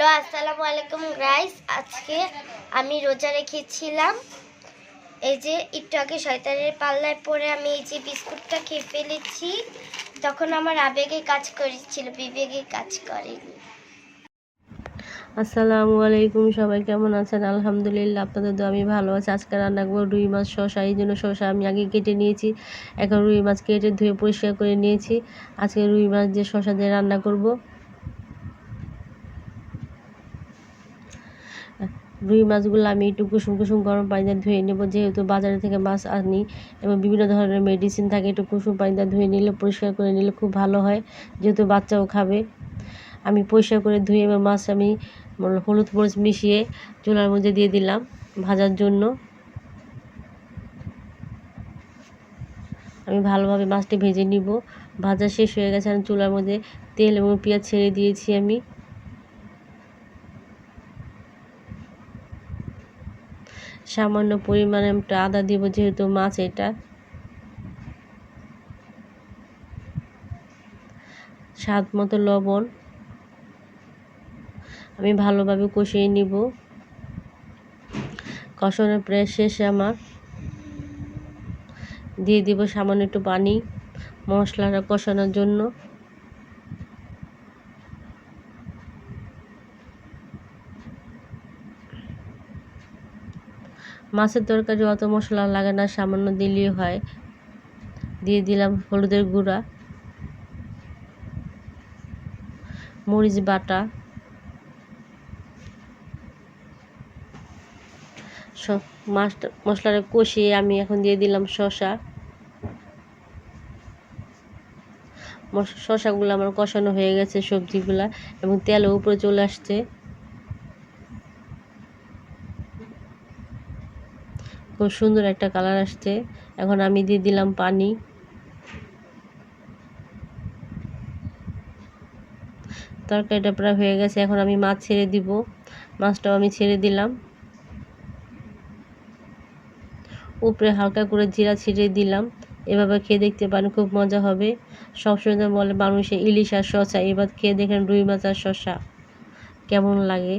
Hello আসসালামু আলাইকুম guys. আজকে আমি রোজা রেখেছিলাম। এই যে একটু আগে শয়তানের পাল্লায় পড়ে আমি এই যে বিস্কুটটা খেয়ে ফেলেছি। তখন আমার আবেগে কাজ করেছিল, বিবেকে কাজ করেনি। আসসালামু আলাইকুম, সবাই কেমন আছেন? আলহামদুলিল্লাহ, আপনাদের তো আমি ভালো আছি। আজকে রান্না করবো রুই মাছ শসা। এই জন্য শসা আমি আগে কেটে নিয়েছি, এখন রুই মাছ কেটে ধুয়ে পরিষ্কার করে নিয়েছি। আজকে রুই মাছ দিয়ে শসা দিয়ে রান্না করব। রুই মাছগুলো আমি একটু কুসুম কুসুম গরম পানিতে ধুয়ে নেব, যেহেতু বাজারে থেকে মাছ আনি এবং বিভিন্ন ধরনের মেডিসিন থাকে। একটু কুসুম পানিতে ধুয়ে নিলে, পরিষ্কার করে নিলে খুব ভালো হয়, যেহেতু বাচ্চাও খাবে। আমি পরিষ্কার করে ধুয়ে এবং মাছ আমি হলুদ মরিচ মিশিয়ে চুলার মধ্যে দিয়ে দিলাম ভাজার জন্য। আমি ভালোভাবে মাছটি ভেজে নিব। ভাজা শেষ হয়ে গেছে, আমি চুলার মধ্যে তেল এবং পেঁয়াজ ছেড়ে দিয়েছি। আমি সামান্য পরিমাণে একটা আদা দিব, যেহেতু মাছ এটা। স্বাদ মতো লবণ। আমি ভালোভাবে কষিয়ে নিব। কষানোর প্রায় শেষে আমার দিয়ে দিব সামান্য একটু পানি মশলাটা কষানোর জন্য। মাছের তরকারি অত মশলা লাগে না, সামান্য দিলেই হয়। দিয়ে দিলাম হলুদের গুঁড়া, মরিচ বাটা, সব মশলাটা কষিয়ে আমি এখন দিয়ে দিলাম শসা। শসাগুলো আমার কষানো হয়ে গেছে, সবজিগুলা, এবং তেলও উপরে চলে আসছে। খুব সুন্দর একটা কালার আসছে। এখন আমি দিয়ে দিলাম পানি। তরকারিটা প্রায় হয়ে গেছে, এখন আমি মাছ ছেড়ে দিব। মাছটাও আমি ছেড়ে দিলাম। উপরে হালকা করে জিরা ছিটিয়ে দিলাম। এভাবে খেয়ে দেখতে পারেন, খুব মজা হবে। সবসময় বলে মানুষে ইলিশ আর শসা, এবার খেয়ে দেখেন রুই মাছ আর শসা কেমন লাগে।